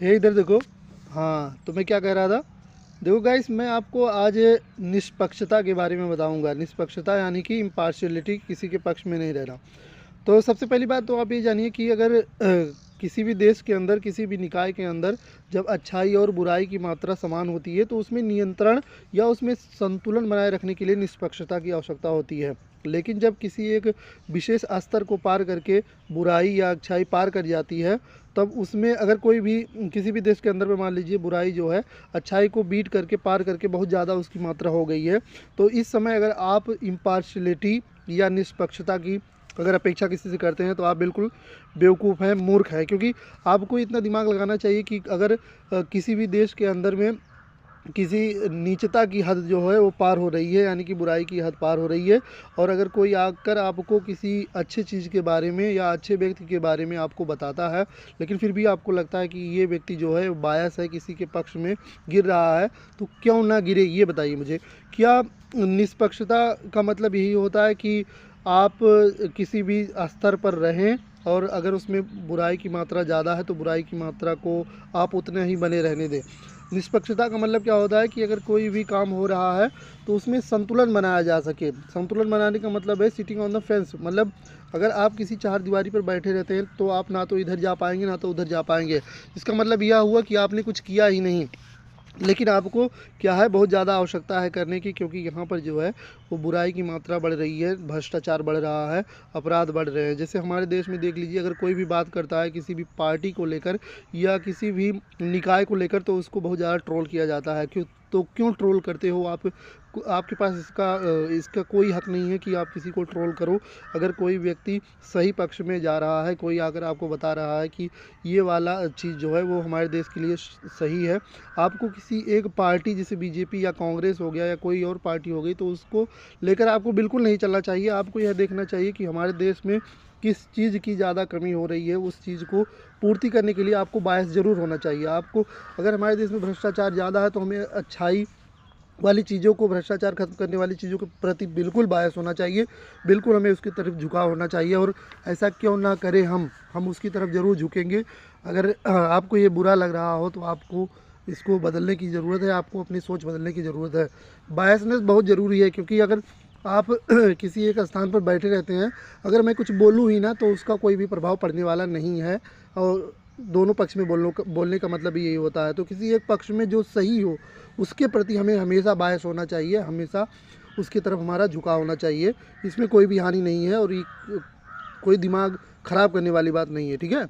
ये इधर देखो। हाँ, तो मैं क्या कह रहा था, देखो गाइस, मैं आपको आज निष्पक्षता के बारे में बताऊंगा। निष्पक्षता यानी कि इम्पार्शियलिटी, किसी के पक्ष में नहीं रहना। तो सबसे पहली बात तो आप ये जानिए कि अगर किसी भी देश के अंदर, किसी भी निकाय के अंदर जब अच्छाई और बुराई की मात्रा समान होती है तो उसमें नियंत्रण या उसमें संतुलन बनाए रखने के लिए निष्पक्षता की आवश्यकता होती है। लेकिन जब किसी एक विशेष स्तर को पार करके बुराई या अच्छाई पार कर जाती है, तब उसमें अगर कोई भी किसी भी देश के अंदर में मान लीजिए बुराई जो है अच्छाई को बीट करके, पार करके बहुत ज़्यादा उसकी मात्रा हो गई है, तो इस समय अगर आप इम्पार्शलिटी या निष्पक्षता की अगर अपेक्षा किसी से करते हैं तो आप बिल्कुल बेवकूफ़ हैं, मूर्ख हैं। क्योंकि आपको इतना दिमाग लगाना चाहिए कि अगर किसी भी देश के अंदर में किसी नीचता की हद जो है वो पार हो रही है, यानी कि बुराई की हद पार हो रही है, और अगर कोई आकर आपको किसी अच्छे चीज़ के बारे में या अच्छे व्यक्ति के बारे में आपको बताता है, लेकिन फिर भी आपको लगता है कि ये व्यक्ति जो है बायस है, किसी के पक्ष में गिर रहा है, तो क्यों ना गिरे, ये बताइए मुझे। क्या निष्पक्षता का मतलब यही होता है कि आप किसी भी स्तर पर रहें और अगर उसमें बुराई की मात्रा ज़्यादा है तो बुराई की मात्रा को आप उतने ही बने रहने दें? निष्पक्षता का मतलब क्या होता है कि अगर कोई भी काम हो रहा है तो उसमें संतुलन बनाया जा सके। संतुलन बनाने का मतलब है सिटिंग ऑन द फेंस। मतलब अगर आप किसी चार दीवारी पर बैठे रहते हैं तो आप ना तो इधर जा पाएंगे ना तो उधर जा पाएंगे। इसका मतलब यह हुआ कि आपने कुछ किया ही नहीं, लेकिन आपको क्या है, बहुत ज़्यादा आवश्यकता है करने की, क्योंकि यहाँ पर जो है वो बुराई की मात्रा बढ़ रही है, भ्रष्टाचार बढ़ रहा है, अपराध बढ़ रहे हैं। जैसे हमारे देश में देख लीजिए, अगर कोई भी बात करता है किसी भी पार्टी को लेकर या किसी भी निकाय को लेकर तो उसको बहुत ज़्यादा ट्रोल किया जाता है। क्यों? तो क्यों ट्रोल करते हो आप? आपके पास इसका कोई हक नहीं है कि आप किसी को ट्रोल करो। अगर कोई व्यक्ति सही पक्ष में जा रहा है, कोई आकर आपको बता रहा है कि ये वाला चीज़ जो है वो हमारे देश के लिए सही है, आपको किसी एक पार्टी जैसे बीजेपी या कांग्रेस हो गया या कोई और पार्टी हो गई तो उसको लेकर आपको बिल्कुल नहीं चलना चाहिए। आपको यह देखना चाहिए कि हमारे देश में किस चीज़ की ज़्यादा कमी हो रही है, उस चीज़ को पूर्ति करने के लिए आपको बायस ज़रूर होना चाहिए। आपको अगर हमारे देश में भ्रष्टाचार ज़्यादा है तो हमें अच्छाई वाली चीज़ों को, भ्रष्टाचार खत्म करने वाली चीज़ों के प्रति बिल्कुल बायस होना चाहिए। बिल्कुल हमें उसकी तरफ झुकाव होना चाहिए, और ऐसा क्यों ना करें, हम उसकी तरफ ज़रूर झुकेंगे। अगर आपको ये बुरा लग रहा हो तो आपको इसको बदलने की ज़रूरत है, आपको अपनी सोच बदलने की ज़रूरत है। बायसनेस बहुत ज़रूरी है, क्योंकि अगर आप किसी एक स्थान पर बैठे रहते हैं, अगर मैं कुछ बोलूँ ही ना तो उसका कोई भी प्रभाव पड़ने वाला नहीं है। और दोनों पक्ष में बोलने का मतलब यही होता है। तो किसी एक पक्ष में जो सही हो उसके प्रति हमें हमेशा बायस होना चाहिए, हमेशा उसकी तरफ हमारा झुकाव होना चाहिए। इसमें कोई भी हानि नहीं है और ये कोई दिमाग ख़राब करने वाली बात नहीं है, ठीक है।